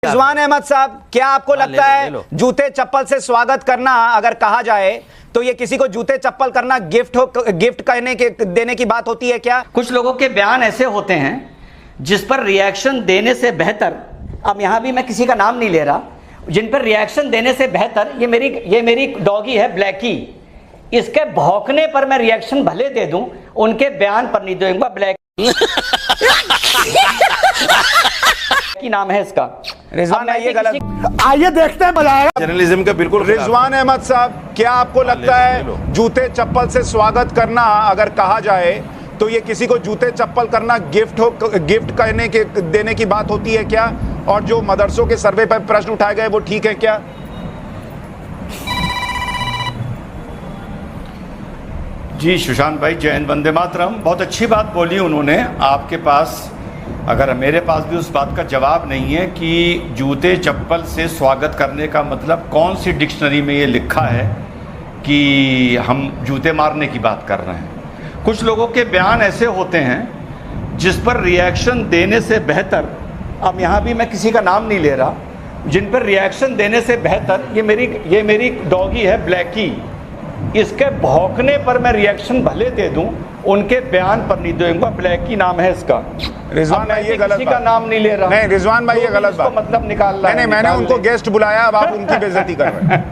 रिजवान अहमद साहब, क्या आपको लगता है जूते चप्पल से स्वागत करना अगर कहा जाए तो ये किसी को जूते चप्पल करना गिफ्ट देने की बात होती है क्या? कुछ लोगों के बयान ऐसे होते हैं जिस पर रिएक्शन देने से बेहतर, अब यहां भी मैं किसी का नाम नहीं ले रहा, जिन पर रिएक्शन देने से बेहतर ये मेरी डॉगी है ब्लैकी, इसके भौंकने पर मैं रिएक्शन भले दे दूं, उनके बयान पर नहीं दूंगा। ब्लैक की नाम है इसका। रिजवान भाई ये गलत, आइए देखते हैं बताएगा जर्नलिज्म का बिल्कुल। रिजवान अहमद साहब, क्या आपको लगता है जूते चप्पल से स्वागत करना अगर कहा जाए तो ये किसी को जूते चप्पल करना गिफ्ट देने की बात होती है क्या? और जो मदरसों के सर्वे पर प्रश्न उठाए गए वो ठीक है क्या? जी सुशांत भाई, जय हिंद, वंदे मातरम। बहुत अच्छी बात बोली उन्होंने। आपके पास, अगर मेरे पास भी उस बात का जवाब नहीं है कि जूते चप्पल से स्वागत करने का मतलब कौन सी डिक्शनरी में ये लिखा है कि हम जूते मारने की बात कर रहे हैं। कुछ लोगों के बयान ऐसे होते हैं जिस पर रिएक्शन देने से बेहतर, अब यहाँ भी मैं किसी का नाम नहीं ले रहा, जिन पर रिएक्शन देने से बेहतर ये मेरी डॉगी है ब्लैकी, इसके भौंकने पर मैं रिएक्शन भले दे दूं, उनके बयान पर नहीं दूंगा। ब्लैकी नाम है इसका। रिजवान भाई ये गलत, किसी का नाम नहीं ले रहा। नहीं रिजवान भाई ये गलत बात, मतलब निकाल रहा है। मैंने उनको गेस्ट बुलाया, अब आप उनकी बेइज्जती कर रहे हैं।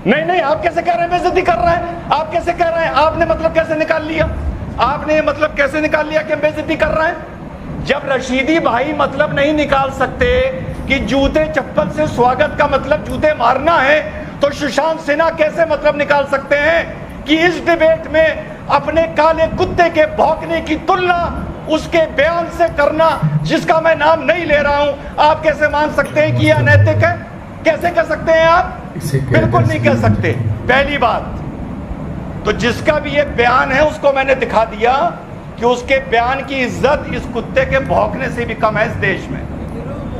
नहीं, आप कैसे कह रहे हैं बेइज्जती कर रहे हैं? आप कैसे कह रहे हैं? आपने मतलब कैसे निकाल लिया? आपने मतलब कैसे निकाल लिया कि बेइज्जती कर रहे हैं? जब रशीदी भाई मतलब नहीं निकाल सकते कि जूते चप्पल से स्वागत का मतलब जूते मारना है, तो सुशांत सिन्हा कैसे मतलब निकाल सकते हैं कि इस डिबेट में अपने काले कुत्ते के भौंकने की तुलना उसके बयान से करना, जिसका मैं नाम नहीं ले रहा हूं, आप कैसे मान सकते हैं कि यह अनैतिक है? कैसे कह सकते हैं आप? बिल्कुल नहीं कह सकते। पहली बात तो जिसका भी ये बयान है उसको मैंने दिखा दिया कि उसके बयान की इज्जत इस कुत्ते के भौंकने से भी कम है इस देश में।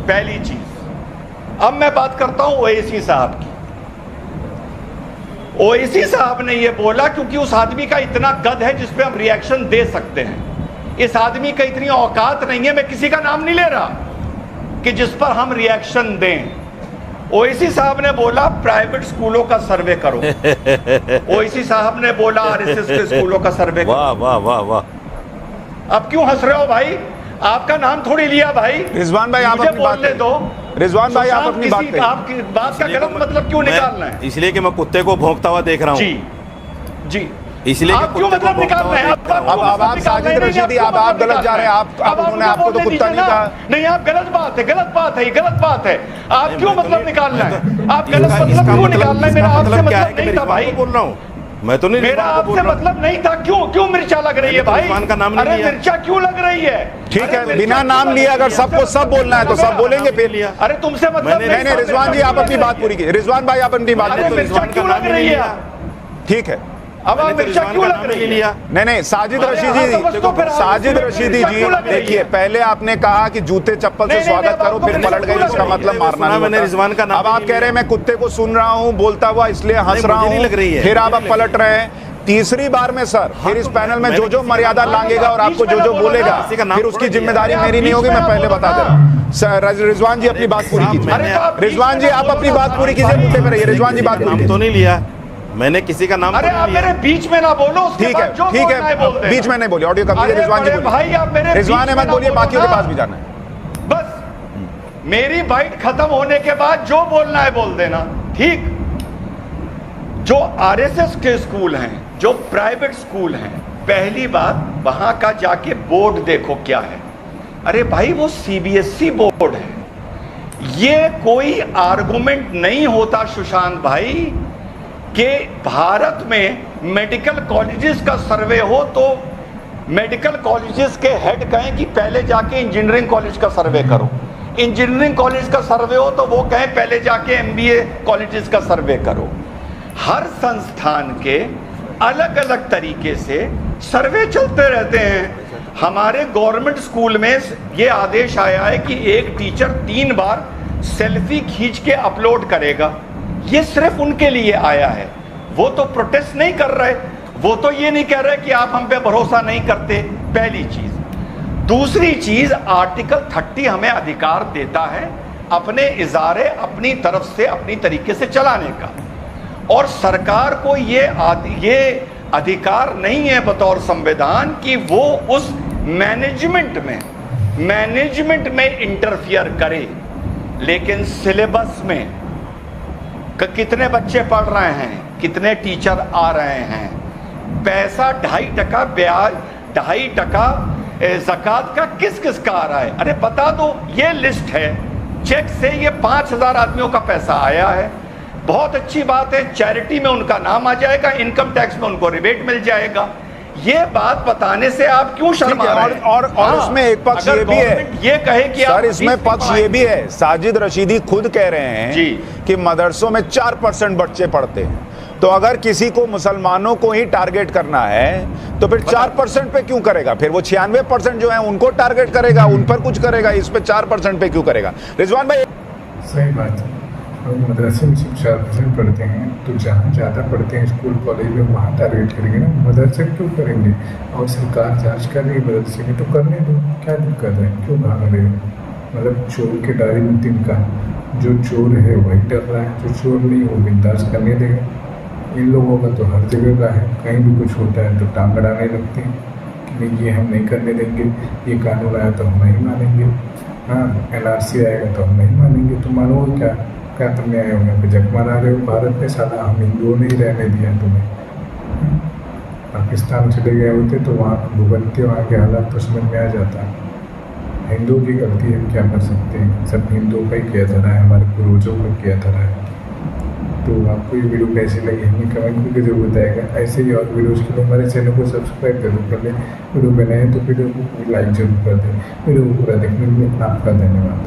पहली चीज। अब मैं बात करता हूं ओवैसी साहब की। ओवैसी साहब ने यह बोला क्योंकि उस आदमी का इतना कद है जिस पे हम रिएक्शन दे सकते हैं। इस आदमी का इतनी औकात नहीं है, मैं किसी का नाम नहीं ले रहा, कि जिस पर हम रिएक्शन दें। ओवैसी साहब ने बोला वाह स्कूलों का सर्वे करो। ओवैसी साहब ने बोला आरएसएस के स्कूलों का सर्वे करो। वाह वाह वाह वाह। अब क्यों हंस रहे हो भाई? आपका नाम थोड़ी लिया भाई। रिजवान भाई आप अपनी बात दो। रिजवान भाई आप अपनी बात करें। आपकी बात का गलत मतलब क्यों निकालना है? इसलिए कि मैं कुत्ते को भौंकता हुआ देख रहा हूँ। जी इसलिए आप क्यों मतलब निकाल रहे हैं? अब आप साजिद रशीदी, आप गलत जा रहे हैं। आप उन्होंने आपको तो कुत्ता नहीं कहा। नहीं, आप गलत बात है, ये गलत बात है। आप क्यों मतलब निकालना है? आप गलत मतलब क्यों निकालना है? मेरा आपसे मतलब नहीं था भाई। बोल रहा हूँ मैं तो नहीं, मेरा आपसे मतलब नहीं था। क्यों मिर्चा लग रही है भाई? का नाम नहीं लिया। मिर्चा क्यों लग रही है? ठीक है, बिना नाम लिए अगर सबको सब बोलना है तो सब बोलेंगे फिर। लिया। अरे तुमसे मतलब नहीं रिजवान जी आप अपनी बात पूरी कीजिए। रिजवान भाई आप अपनी बात मिर्चा क्यों लग रही है? ठीक है, अब आप मिर्चा क्यों लग रही है? नहीं साजिद रशीदी जी देखिए, पहले आपने कहा कि जूते चप्पल से स्वागत करो, फिर पलट गए, इसका मतलब मारना नहीं। मैंने रिजवान का नाम। अब आप कह रहे हैं मैं कुत्ते को सुन रहा हूँ बोलता हुआ इसलिए हंस रहा हूँ, फिर आप पलट रहे हैं। तीसरी बार में सर फिर इस पैनल में जो मर्यादा लांघेगा और आपको जो बोलेगा फिर उसकी जिम्मेदारी मेरी नहीं होगी, मैं पहले बता दे रहा हूँ। सर रिजवान जी अपनी बात पूरी कीजिए। रिजवान जी आप अपनी बात पूरी कीजिए, मुद्दे पे रहिए। रिजवान जी बात नाम तो नहीं लिया मैंने, किसी का नाम। अरे आप मेरे बीच में ना बोलो। ठीक है, बीच में नहीं बोलिए। ऑडियो कम कीजिए। रिजवान जी भाई आप मेरे रिजवान अहमद बोलिए, बाकियों के पास भी जाना है। बस मेरी बाइट खत्म होने के बाद जो बोलना है बोल देना, ठीक? जो आरएसएस के स्कूल हैं, जो प्राइवेट स्कूल हैं, पहली बात वहां का जाके बोर्ड देखो क्या है। अरे भाई वो सीबीएसई बोर्ड है। ये कोई आर्गुमेंट नहीं होता सुशांत भाई कि भारत में मेडिकल कॉलेजेस का सर्वे हो तो मेडिकल कॉलेजेस के हेड कहें कि पहले जाके इंजीनियरिंग कॉलेज का सर्वे करो। इंजीनियरिंग कॉलेज का सर्वे हो तो वो कहें पहले जाके एमबीए कॉलेजेस का सर्वे करो। हर संस्थान के अलग अलग तरीके से सर्वे चलते रहते हैं। हमारे गवर्नमेंट स्कूल में ये आदेश आया है कि एक टीचर 3 बार सेल्फी खींच के अपलोड करेगा। ये सिर्फ उनके लिए आया है। वो तो प्रोटेस्ट नहीं कर रहे, वो तो ये नहीं कह रहे कि आप हम पे भरोसा नहीं करते। पहली चीज। दूसरी चीज आर्टिकल 30 हमें अधिकार देता है अपने इजारे अपनी तरफ से अपनी तरीके से चलाने का, और सरकार को ये अधिकार नहीं है बतौर संविधान कि वो उस मैनेजमेंट में इंटरफियर करे। लेकिन सिलेबस में कितने बच्चे पढ़ रहे हैं, कितने टीचर आ रहे हैं, पैसा 2.5% ब्याज 2.5% ज़कात का किस किस का आ रहा है, अरे बता दो। ये लिस्ट है, चेक से ये 5,000 आदमियों का पैसा आया है, बहुत अच्छी बात है। चैरिटी में उनका नाम आ जाएगा, इनकम टैक्स में उनको रिबेट मिल जाएगा। ये बात बताने से आप क्यों शर्मा रहे हैं? और उसमें एक पक्ष ये भी है, ये कहे कि सर इसमें पक्ष ये भी है, साजिद रशीदी खुद कह रहे हैं जी कि मदरसों में 4% बच्चे पढ़ते हैं, तो अगर किसी को मुसलमानों को ही टारगेट करना है तो फिर 4% पे क्यों करेगा? फिर वो 96% जो है उनको टारगेट करेगा, उन पर कुछ करेगा, इस पे 4% पे क्यों करेगा? रिजवान भाई सही बात है। और मदरसे में सिर्फ 4% पढ़ते हैं, तो जहाँ ज़्यादा पढ़ते हैं स्कूल कॉलेज में वहाँ टारगेट करेंगे ना, मदरसे क्यों करेंगे? और सरकार जांच कर रही है मदरसे में, तो करने दो, क्या दिक्कत है? क्यों भाग रहे हो? मतलब चोर के डायरी में तिनका, जो चोर है वही डर रहा है, जो चोर नहीं वो बिंदास करने देगा। इन लोगों का तो हर जगह का है, कहीं भी कुछ होता है तो टांग अड़ाने लगते हैं कि नहीं ये हम नहीं करने देंगे, ये कानून आया तो हम नहीं मानेंगे, हाँ NRC आएगा तो हम नहीं मानेंगे। तो मानोगे क्या? क्या तुमने आए हो यहाँ पे जग मारा रहे हो भारत में? साला हम हिंदुओं ने ही रहने दिया तुम्हें। पाकिस्तान चले गए होते तो वहाँ भुगतते, वहाँ के हालात तो समझ में आ जाता। हिंदुओं की गलती है, क्या कर सकते हैं? सब हिंदुओं का ही किया धरा है, हमारे पूर्वजों का किया धरा है। तो आपको ये वीडियो कैसी लगी हमें कमेंट करके जरूर बताएगा। ऐसे ही और वीडियोज़ के लिए हमारे चैनल को सब्सक्राइब जरूर कर लें। वीडियो बनाए तो वीडियो को लाइक जरूर कर दें। वीडियो को पूरा देखने के लिए आपका धन्यवाद।